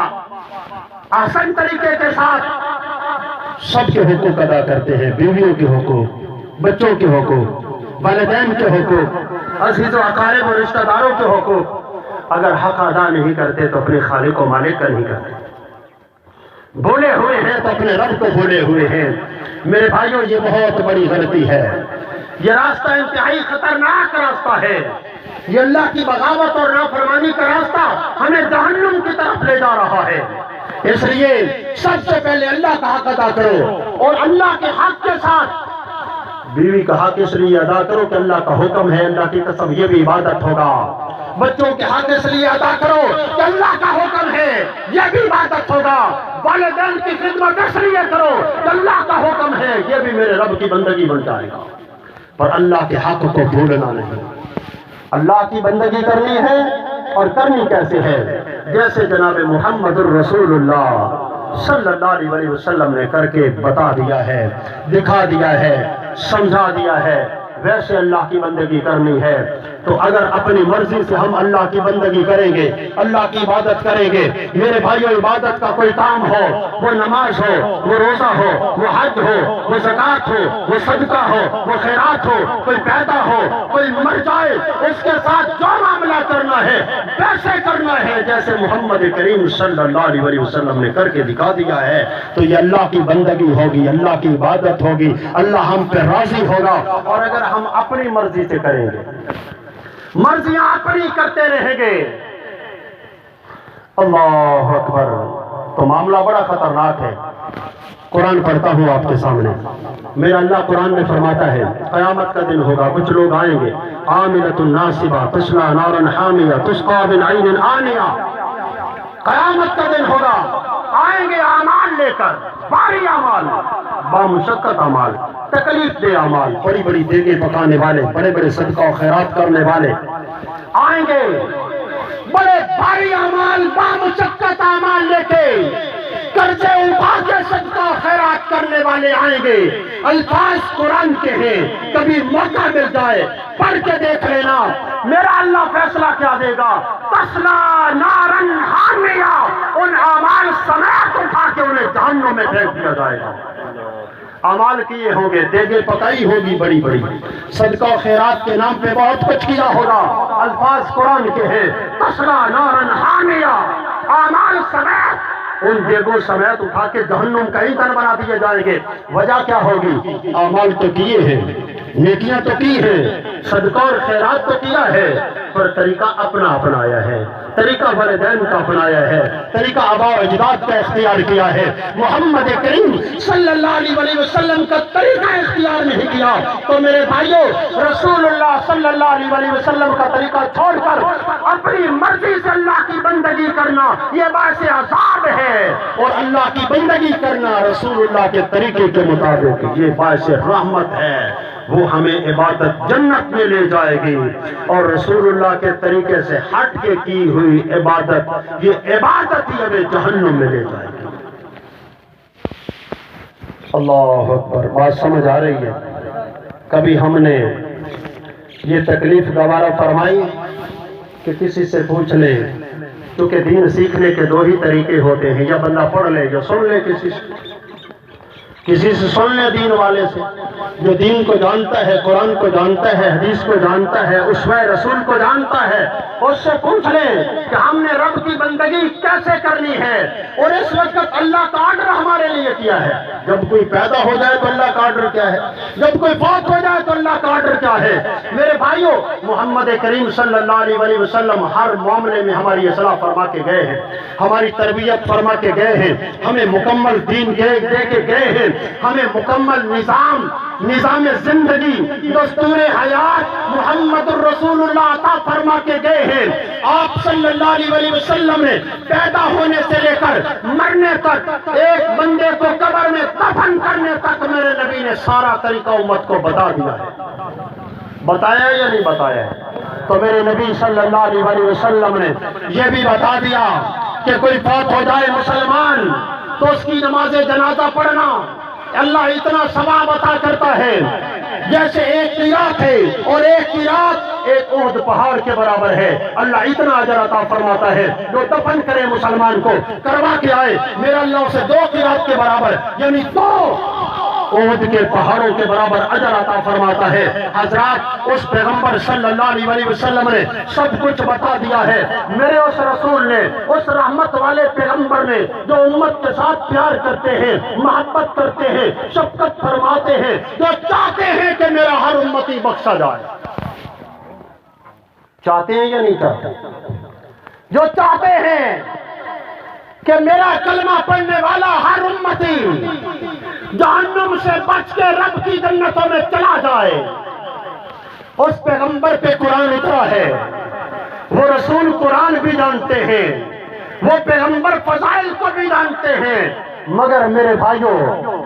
احسن طریقے کے ساتھ سب کے حقوق ادا کرتے ہیں، بیویوں کے حقوق، بچوں کے حقوق، والدین کے حقوق، عزیز و اقارب اور رشتہ داروں کے حقوق۔ اگر حق ادا نہیں کرتے تو اپنے خالق و مالک کا نہیں کرتے، بھولے ہوئے ہیں تو اپنے رب کو بھولے ہوئے ہیں۔ میرے بھائیوں، یہ بہت بڑی غلطی ہے، یہ راستہ انتہائی خطرناک راستہ ہے، یہ اللہ کی بغاوت اور نافرمانی کا راستہ ہمیں جہنم کی طرف لے جا رہا ہے۔ اس لیے سب سے پہلے اللہ کا حق ادا کرو، اور اللہ کے حق کے ساتھ بیوی کا حق اس لیے ادا کرو کہ اللہ کا حکم ہے، اللہ کی قسم یہ بھی عبادت ہوگا۔ بچوں کے حق اس لیے ادا کرو کہ اللہ کا حکم ہے، یہ بھی عبادت ہوگا۔ والدین کی خدمت اس لیے کرو کہ اللہ کا حکم ہے، یہ بھی میرے رب کی بندگی بن جائے گا۔ پر اللہ کے حق کو بھولنا نہیں۔ اللہ کی بندگی کرنی ہے، اور کرنی کیسے ہے؟ جیسے جناب محمد الرسول اللہ صلی اللہ علیہ وسلم نے کر کے بتا دیا ہے، دکھا دیا ہے، سمجھا دیا ہے، ویسے اللہ کی بندگی کرنی ہے۔ تو اگر اپنی مرضی سے ہم اللہ کی بندگی کریں گے، اللہ کی عبادت کریں گے، میرے بھائیوں، عبادت کا کوئی کام ہو، وہ نماز ہو، وہ روزہ ہو، وہ حج ہو، وہ زکوٰۃ ہو، وہ صدقہ ہو، وہ خیرات ہو، کوئی پیدا ہو، کوئی مر جائے، اس کے ساتھ جو معاملہ کرنا ہے ویسے کرنا ہے جیسے محمد کریم صلی اللہ علیہ وسلم نے کر کے دکھا دیا ہے، تو یہ اللہ کی بندگی ہوگی، اللہ کی عبادت ہوگی، اللہ ہم پہ راضی ہوگا۔ اور اگر ہم اپنی مرضی سے کریں گے، مرضیاں اپنی کرتے رہیں گے، اللہ اکبر، تو معاملہ بڑا خطرناک ہے۔ قرآن پڑھتا ہوں آپ کے سامنے، میرا اللہ قرآن میں فرماتا ہے قیامت کا دن ہوگا، کچھ لوگ آئیں گے، عاملۃ ناصبہ تصلیٰ نارا حامیہ تسقیٰ من عین آنیہ۔ قیامت کا دن ہوگا، آئیں گے اعمال لے کر، بھاری اعمال، بامشقت اعمال، تکلیف دہ اعمال، بڑی بڑی دیگیں پکانے والے، بڑے بڑے صدقہ و خیرات کرنے والے آئیں گے، بڑے بھاری اعمال، بامشقت اعمال لے کے، قرضے اٹھا کے صدقہ و خیرات کرنے والے آئیں گے۔ الفاظ قرآن کے ہیں، کبھی موقع مل جائے پڑھ کے دیکھ لینا، میرا اللہ فیصلہ کیا دے گا۔ تصلیٰ نارا حامیہ، ان اعمال سمیت اٹھا کے انہیں جہنم میں پھینک دیا جائے گا۔ اعمال کیے ہوں گے، دیگیں پکائی ہوگی بڑی بڑی، صدقہ و خیرات کے نام پہ بہت کچھ کیا ہوگا، الفاظ قرآن کے ہیں، تصلیٰ نارا حامیہ، اعمال سمیت ان دیگوں سمیت اٹھا کے جہنم کا ایندھن بنا دیے جائیں گے۔ وجہ کیا ہوگی؟ اعمال تو کیے ہیں، نیکیاں تو کی ہیں، صدقہ اور خیرات تو کیا ہے، پر طریقہ اپنا اپنایا ہے، طریقہ والدین کا اپنایا ہے، طریقہ آباء و اجداد کا اختیار کیا ہے، محمد کریم صلی اللہ علیہ وسلم کا طریقہ اختیار نہیں کیا۔ تو میرے بھائیوں، رسول اللہ صلی اللہ علیہ وسلم کا طریقہ چھوڑ کر اپنی مرضی سے اللہ کی بندگی کرنا یہ باعث عذاب ہے، اور اللہ کی بندگی کرنا رسول اللہ کے طریقے کے مطابق یہ باعث رحمت ہے، وہ ہمیں عبادت جنت میں لے جائے گی، اور رسول اللہ کے طریقے سے ہٹ کے کی ہوئی عبادت، یہ عبادت ہی ہمیں جہنم میں لے جائے گی۔ اللہ اکبر، بات سمجھ آ رہی ہے؟ کبھی ہم نے یہ تکلیف گوارا فرمائی کہ کسی سے پوچھ لے، کیونکہ دین سیکھنے کے دو ہی طریقے ہوتے ہیں، یا بندہ پڑھ لے، جو سن لے کسی سے سن لے دین والے سے، جو دین کو جانتا ہے، قرآن کو جانتا ہے، حدیث کو جانتا ہے، اسوہ رسول کو جانتا ہے، اس سے پوچھ لے کہ ہم نے رب کی بندگی کیسے کرنی ہے، اور اس وقت اللہ کا آرڈر ہمارے لیے کیا ہے۔ جب کوئی پیدا ہو جائے تو اللہ کا آرڈر کیا ہے، جب کوئی فوت ہو جائے تو اللہ کا آرڈر کیا ہے۔ میرے بھائیوں، محمد کریم صلی اللہ علیہ وسلم ہر معاملے میں ہماری اصلاح فرما کے گئے ہیں، ہماری تربیت فرما کے گئے ہیں، ہمیں مکمل دین دے کے گئے ہیں، ہمیں مکمل نظام زندگی، دستور حیات محمد الرسول اللہ عطا فرما کے گئے ہیں۔ آپ صلی اللہ علیہ وسلم نے پیدا ہونے سے لے کر مرنے تک، ایک بندے کو قبر میں دفن کرنے تک میرے نبی نے سارا طریقہ امت کو بتا دیا ہے۔ بتایا یا نہیں بتایا ہے؟ تو میرے نبی صلی اللہ علیہ وسلم نے یہ بھی بتا دیا کہ کوئی فوت ہو جائے مسلمان تو اس کی نماز جنازہ پڑھنا اللہ اتنا ثواب عطا کرتا ہے جیسے ایک قیرات ہے، اور ایک قیرات ایک احد پہاڑ کے برابر ہے۔ اللہ اتنا اجر عطا فرماتا ہے، جو دفن کرے مسلمان کو کروا کے آئے، میرا اللہ اسے 2 قیرات کے برابر، یعنی 2 احد کے پہاڑوں کے برابر اجر عطا فرماتا ہے۔ حضرات، اس پیغمبر صلی اللہ علیہ وسلم نے سب کچھ بتا دیا ہے۔ میرے اس رسول نے، اس رحمت والے پیغمبر نے، جو امت کے ساتھ پیار کرتے ہیں، محبت کرتے ہیں، شفقت فرماتے ہیں، جو چاہتے ہیں کہ میرا ہر امتی بخشا جائے۔ چاہتے ہیں یا نہیں چاہتے؟ جو چاہتے ہیں کہ میرا کلمہ پڑھنے والا ہر امتی جہنم سے بچ کے رب کی جنتوں میں چلا جائے، اس پیغمبر پہ قرآن اترا ہے، وہ رسول قرآن بھی جانتے ہیں، وہ پیغمبر فضائل کو بھی جانتے ہیں، مگر میرے بھائیوں،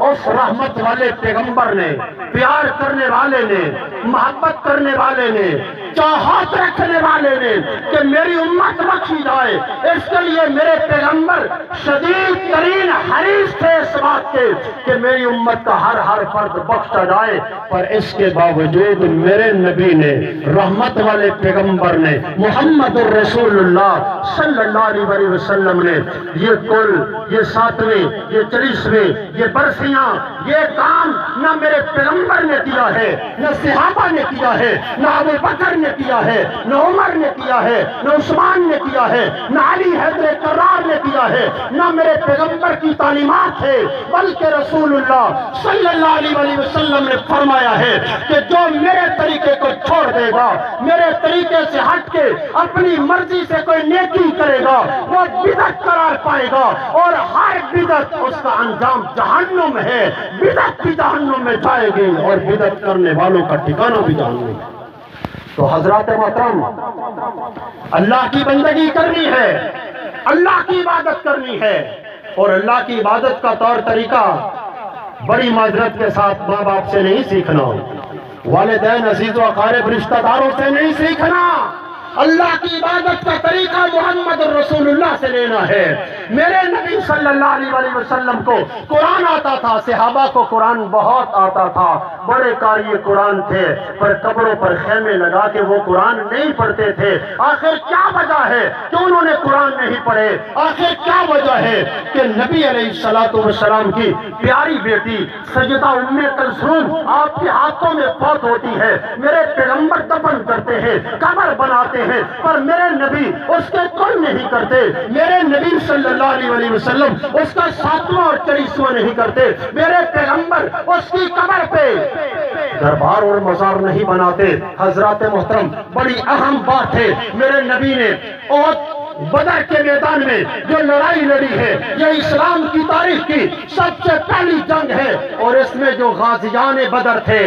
اس رحمت والے پیغمبر نے، پیار کرنے والے نے، محبت کرنے والے نے، چاہت رکھنے والے نے کہ میری امت بخشی جائے، اس کے لیے میرے پیغمبر شدید ترین حریص تھے اس بات کے کہ میری امت کا ہر فرد بخشا جائے۔ پر اس کے باوجود میرے نبی نے، رحمت والے پیغمبر نے، محمد الرسول اللہ صلی اللہ علیہ وسلم نے یہ 7ویں، یہ 40ویں، یہ برسیاں، یہ کام نہ میرے پیغمبر نے کیا ہے، نہ صحابہ نے کیا ہے، نہ ابو بکر نے کیا ہے، نہ عمر نے کیا ہے، نہ عثمان نے کیا ہے، نہ علی حیدر کرار نے کیا ہے، نہ میرے پیغمبر کی تعلیمات ہے، بلکہ رسول اللہ صلی اللہ علیہ وسلم نے فرمایا ہے کہ جو میرے طریقے کو چھوڑ دے گا، میرے طریقے سے ہٹ کے اپنی مرضی سے کوئی نیکی کرے گا، وہ بدعت قرار پائے گا، اور ہر بدعت اس کا انجام جہنم ہے۔ بدعت بھی جہنم میں جائے گی، اور بدعت کرنے والوں کا ٹھکانہ بھی جہنم ہے۔ تو حضرات محترم، اللہ کی بندگی کرنی ہے، اللہ کی عبادت کرنی ہے، اور اللہ کی عبادت کا طور طریقہ بڑی معذرت کے ساتھ ماں باپ سے نہیں سیکھنا، والدین عزیز و اقارب رشتہ داروں سے نہیں سیکھنا، اللہ کی عبادت کا طریقہ محمد الرسول اللہ سے لینا ہے۔ میرے نبی صلی اللہ علیہ وسلم کو قرآن آتا تھا، صحابہ کو قرآن بہت آتا تھا، بڑے قاری قرآن تھے، پر قبروں پر خیمے لگا کے وہ قرآن نہیں پڑھتے تھے۔ آخر کیا وجہ ہے کہ انہوں نے قرآن نہیں پڑھے؟ آخر کیا وجہ ہے کہ نبی علیہ السلام کی پیاری بیٹی سیدہ ام کلثوم آپ کے ہاتھوں میں فوت ہوتی ہے، میرے پیغمبر دفن کرتے ہیں، قبر بناتے ہیں، پر میرے نبی اس کے کل نہیں کرتے، میرے نبی صلی اللہ علیہ وسلم اس کا 7واں اور 40واں نہیں کرتے، میرے پیغمبر اس کی قبر پہ دربار اور مزار نہیں بناتے۔ حضرات محترم، بڑی اہم بات ہے، میرے نبی نے بدر کے میدان میں جو لڑائی لڑی ہے، یہ اسلام کی تاریخ کی سب سے پہلی جنگ ہے، اور اس میں جو غازیان بدر تھے،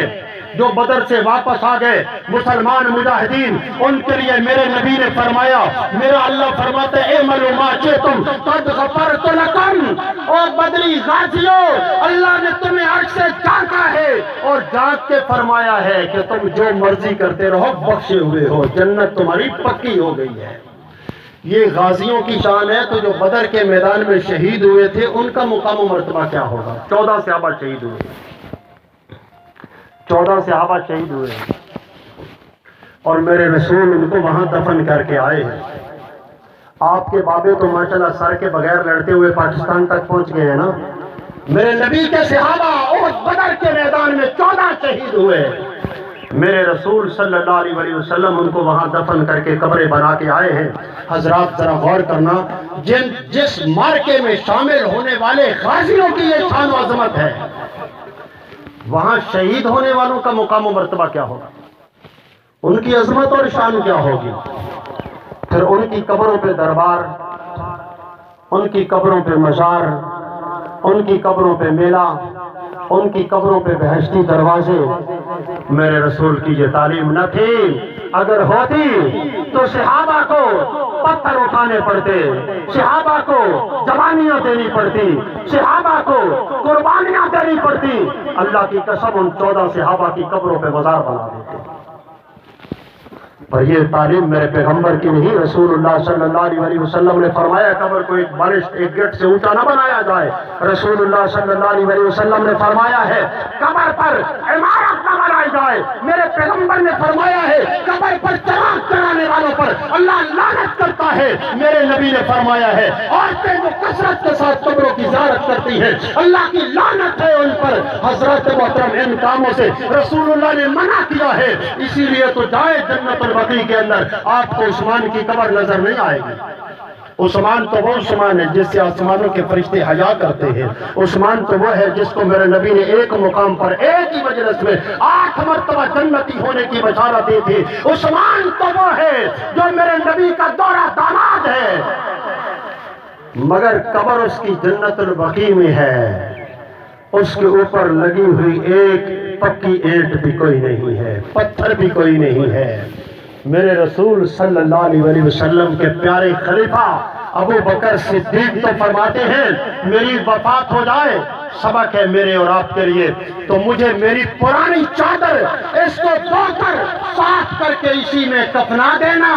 جو بدر سے واپس آ گئے مسلمان مجاہدین، ان کے لیے میرے نبی نے فرمایا، میرا اللہ فرماتا ہے اعملوا ما شئتم قد غفرت لکم، اور بدری غازیوں، اللہ نے تمہیں عرش سے جھانکا ہے اور جھانک کے فرمایا ہے کہ تم جو مرضی کرتے رہو، بخشے ہوئے ہو، جنت تمہاری پکی ہو گئی ہے۔ یہ غازیوں کی شان ہے، تو جو بدر کے میدان میں شہید ہوئے تھے ان کا مقام و مرتبہ کیا ہوگا؟ 14 صحابہ شہید ہوئے، 14 صحابہ شہید ہوئے، اور میرے رسول ان کو وہاں دفن کر کے آئے ہیں۔ آپ کے بابے تو ماشاءاللہ سر کے بغیر لڑتے ہوئے پاکستان تک پہنچ گئے ہیں نا۔ میرے نبی کے صحابہ احد بدر کے میدان میں 14 شہید ہوئے، میرے رسول صلی اللہ علیہ وسلم ان کو وہاں دفن کر کے قبریں بنا کے آئے ہیں۔ حضرات ذرا غور کرنا، جس مارکے میں شامل ہونے والے غازیوں کی یہ شان و عظمت ہے، وہاں شہید ہونے والوں کا مقام و مرتبہ کیا ہوگا، ان کی عظمت اور شان کیا ہوگی۔ پھر ان کی قبروں پہ دربار، ان کی قبروں پہ مزار، ان کی قبروں پہ میلہ، ان کی قبروں پہ بہشتی دروازے۔ میرے رسول کی یہ تعلیم نہ تھی، اگر ہوتی تو صحابہ کو پتھر اٹھانے پڑتے، صحابہ کو جوانیاں دینی پڑتی، صحابہ کو قربانیاں دینی پڑتی۔ اللہ کی قسم ان 14 صحابہ کی قبروں پہ مزار بنا دیتے۔ پر یہ تعلیم میرے پیغمبر کی نہیں۔ رسول اللہ صلی اللہ علیہ وسلم نے فرمایا قبر کو ایک بالشت ایک گیٹ سے اونچا نہ بنایا جائے۔ رسول اللہ صلی اللہ علیہ وسلم نے فرمایا ہے قبر پر عمارت نہ بنائی جائے۔ میرے پیغمبر نے فرمایا ہے قبر پر چراغ چڑھانے والوں پر اللہ لعنت کرتا ہے۔ میرے نبی نے فرمایا ہے عورتیں جو کثرت کے ساتھ قبروں کی زیارت کرتی ہیں اللہ کی لعنت ہے ان پر۔ حضرات محترم، ان کاموں سے رسول اللہ نے منع کیا ہے، اسی لیے تو جائے جنت البقیع کے اندر آپ کو عثمان کی قبر نظر نہیں آئے گی۔ عثمان تو وہ عثمان ہے جس سے آسمانوں کے فرشتے حیا کرتے ہیں۔ عثمان تو وہ ہے جس کو میرے نبی نے ایک مقام پر ایک ہی مجلس میں 8 مرتبہ جنتی ہونے کی بشارت دی تھی۔ عثمان تو وہ ہے جو میرے نبی کا دورہ داماد ہے، مگر قبر اس کی جنت البقیع میں ہے، اس کے اوپر لگی ہوئی ایک پکی اینٹ بھی کوئی نہیں ہے، پتھر بھی کوئی نہیں ہے۔ میرے رسول صلی اللہ علیہ وسلم کے پیارے خلیفہ ابو بکر صدیق تو فرماتے ہیں میری وفات ہو جائے، سبق ہے میرے اور آپ کے لیے، تو مجھے میری پرانی چادر اس کو دھو کر صاف کر کے اسی میں کفنا دینا۔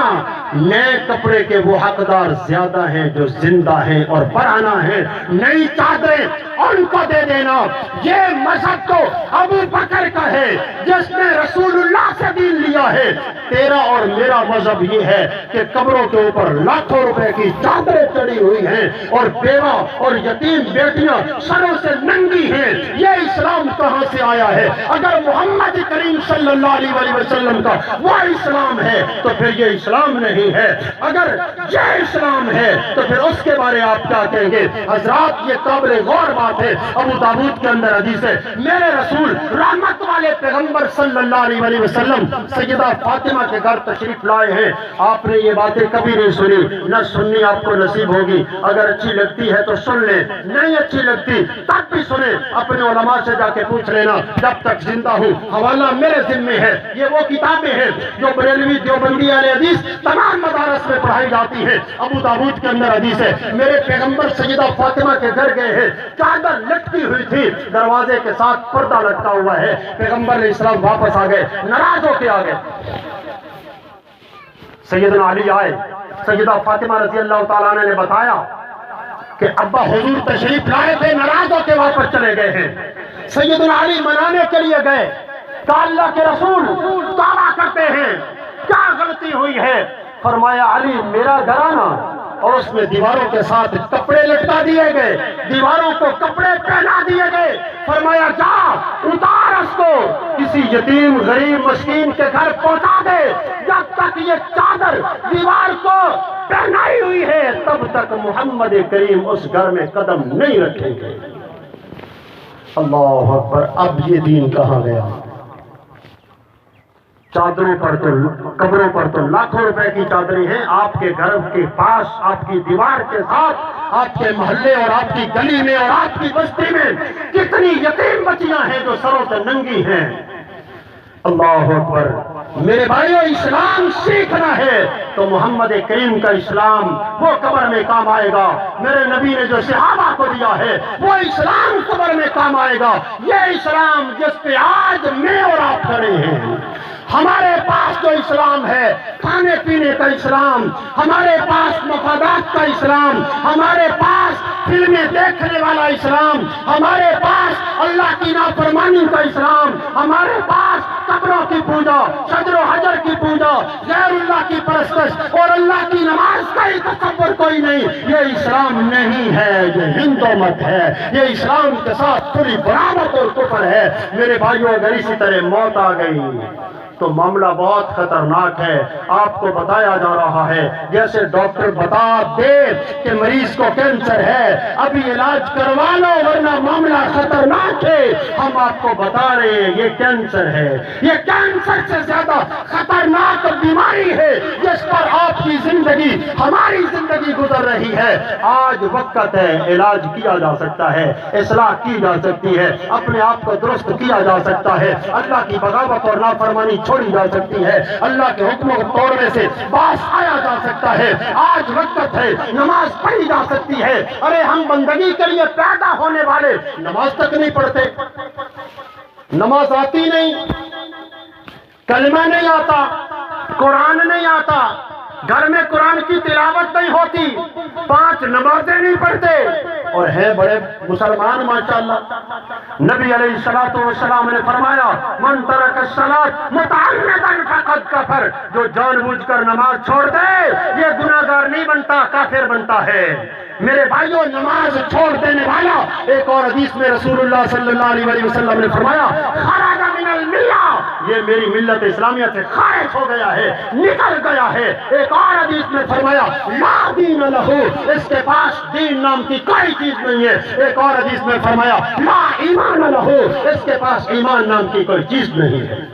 نئے کپڑے کے وہ حقدار زیادہ ہیں جو زندہ ہیں اور پرانا ہیں، نئی چادریں ان کو دے دینا۔ یہ مذہب تو ابو بکر کا ہے جس نے رسول اللہ سے دین لیا ہے۔ تیرا اور میرا مذہب یہ ہے کہ قبروں کے اوپر لاکھوں روپے کی چادریں چڑھی ہوئی ہیں اور بیوہ اور یتیم بیٹیاں سروں سے ننگی ہیں۔ یہ اسلام کہاں سے آیا ہے؟ اگر محمد کریم صلی اللہ علیہ وسلم کا وہ اسلام ہے تو پھر یہ اسلام نہیں ہے، اگر یہ اسلام ہے تو پھر اس کے بارے آپ کیا کہیں گے؟ حضرات یہ قابل غور بات ہے، ابو داؤد کے اندر حدیث ہے میرے رسول رحمت والے پیغمبر صلی اللہ علیہ وسلم سیدہ فاطمہ کے گھر تشریف لائے ہیں۔ آپ نے یہ باتیں کبھی نہیں سنی، نہ سننی آپ کو نصیب ہوگی۔ اگر اچھی لگتی ہے تو سن لیں، نہیں اچھی لگتی تب بھی سنیں، اپنے علماء سے جا کے پوچھ لینا جب تک زندہ ہوں۔ حوالہ میرے ذمہ ہے، یہ وہ کتابیں ہیں جو بریلوی دیوبندی اہل حدیث تمام مدارس میں پڑھائی جاتی ہے۔ ابو داؤد کے اندر حدیث ہے میرے پیغمبر سیدہ فاطمہ کے گھر گئے ہیں، چادر لٹکی ہوئی تھی، دروازے کے ساتھ پردہ لٹکا ہوا ہے۔ پیغمبر علیہ السلام واپس آ گئے، ناراض ہو کے آ گئے۔ سیدنا علی آئے، سیدہ فاطمہ رضی اللہ تعالیٰ عنہ نے بتایا کہ ابا حضور تشریف لائے تھے، ناراض ہو کے واپس چلے گئے ہیں۔ سیدنا علی منانے کے لیے گئے، کہا اللہ کے رسول توبہ کرتے ہیں، کیا غلطی ہوئی ہے؟ فرمایا علی میرا گھرانہ اور اس میں دیواروں کے ساتھ کپڑے لٹکا دیے گئے، دیواروں کو کپڑے پہنا دیے گئے۔ فرمایا جا اتار اس کو کسی یتیم غریب مسکین کے گھر پہنچا دے، جب تک یہ چادر دیوار کو پہنائی ہوئی ہے تب تک محمد کریم اس گھر میں قدم نہیں رکھیں گے۔ اللہ اکبر! اب یہ دین کہاں گیا؟ چادروں پر تو قبروں پر تو لاکھوں روپے کی چادریں ہیں، آپ کے گھر کے پاس آپ کی دیوار کے ساتھ آپ کے محلے اور آپ کی گلی میں اور آپ کی بستی میں کتنی یتیم بچیاں ہیں جو سروں سے ننگی ہیں۔ اللہ اکبر! میرے بھائیو، اسلام سیکھنا ہے تو محمد کریم کا اسلام وہ قبر میں کام آئے گا۔ میرے نبی نے جو صحابہ کو دیا ہے وہ اسلام قبر میں کام آئے گا۔ یہ اسلام جس پہ آج میں اور آپ کھڑے ہیں، ہمارے پاس جو اسلام ہے کھانے پینے کا اسلام، ہمارے پاس مفادات کا اسلام، ہمارے پاس فلمیں دیکھنے والا اسلام، ہمارے پاس اللہ کی نافرمانی کا اسلام، ہمارے پاس قبروں کی پوجا، شجر و حجر کی پوجا، غیر اللہ کی پرستش اور اللہ کی نماز کا ہی تصور کوئی نہیں، یہ اسلام نہیں ہے، یہ ہندو مت ہے، یہ اسلام کے ساتھ پوری برابر اور کفر ہے۔ میرے بھائیوں، اگر اسی طرح موت آ گئی تو معاملہ بہت خطرناک ہے۔ آپ کو بتایا جا رہا ہے جیسے ڈاکٹر بتا دے کہ مریض کو کینسر ہے، ابھی علاج کروا لو ورنہ معاملہ خطرناک ہے، ہم آپ کو بتا رہے ہیں یہ کینسر ہے، یہ کینسر سے زیادہ خطرناک بیماری ہے جس پر آپ کی زندگی، ہماری زندگی گزر رہی ہے۔ آج وقت ہے، علاج کیا جا سکتا ہے، اصلاح کی جا سکتی ہے، اپنے آپ کو درست کیا جا سکتا ہے، اللہ کی بغاوت اور نافرمانی چھوڑی جا سکتی ہے، اللہ کے حکموں کو توڑنے سے باز آیا جا سکتا ہے۔ آج وقت ہے، نماز پڑھی جا سکتی ہے۔ ارے ہم بندگی کے لیے پیدا ہونے والے نماز تک نہیں پڑھتے، نماز آتی نہیں، کلمہ نہیں آتا، قرآن نہیں آتا، گھر میں قرآن کی تلاوت نہیں ہوتی، 5 نمازیں نہیں پڑھتے، اور ہیں بڑے مسلمان ماشاءاللہ۔ نبی علیہ السلام نے فرمایا من ترک الصلاۃ متعمدا فقد کفر، جو جان بوجھ کر نماز چھوڑ دے یہ گناہگار نہیں بنتا، کافر بنتا ہے۔ میرے بھائیوں، نماز چھوڑ دینے والا، ایک اور حدیث میں رسول اللہ صلی اللہ علیہ وسلم نے فرمایا خرج من الملہ، یہ میری ملت اسلامیہ سے خارج ہو گیا ہے، نکل گیا ہے۔ ایک اور حدیث میں فرمایا لا دین لہ، اس کے پاس دین نام کی کوئی چیز نہیں ہے۔ ایک اور حدیث میں فرمایا لا ایمان لہ، اس کے پاس ایمان نام کی کوئی چیز نہیں ہے۔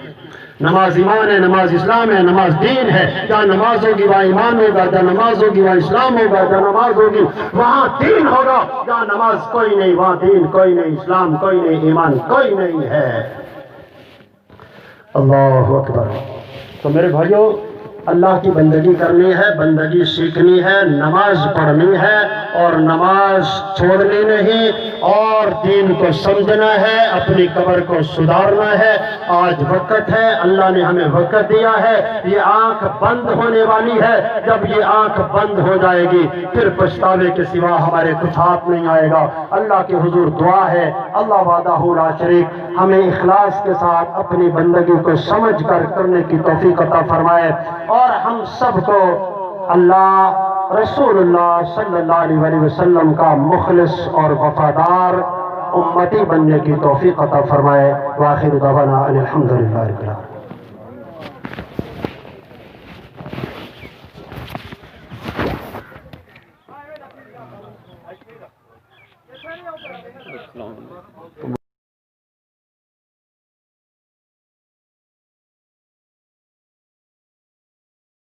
نماز ایمان ہے، نماز اسلام ہے، نماز دین ہے۔ جہاں نماز ہوگی وہاں ایمان ہوگا، جہاں نماز ہوگی وہاں اسلام ہوگا، جہاں نماز ہوگی وہاں دین ہوگا، جہاں نماز کوئی نہیں وہاں دین کوئی نہیں، اسلام کوئی نہیں، ایمان کوئی نہیں ہے۔ اللہ اکبر۔ تو میرے بھائیوں، اللہ کی بندگی کرنی ہے، بندگی سیکھنی ہے، نماز پڑھنی ہے اور نماز چھوڑنی نہیں، اور دین کو سمجھنا ہے، اپنی قبر کو سدھارنا ہے۔ آج وقت ہے، اللہ نے ہمیں وقت دیا ہے، یہ آنکھ بند ہونے والی ہے، جب یہ آنکھ بند ہو جائے گی پھر پچھتاوے کے سوا ہمارے کچھ ہاتھ نہیں آئے گا۔ اللہ کے حضور دعا ہے اللہ وحدہ لا شریک ہمیں اخلاص کے ساتھ اپنی بندگی کو سمجھ کر کرنے کی توفیق عطا فرمائے، اور ہم سب کو اللہ رسول اللہ صلی اللہ علیہ وسلم کا مخلص اور وفادار امتی بننے کی توفیق عطا فرمائے۔ وآخر دعوانا ان الحمدللہ رب العالمین۔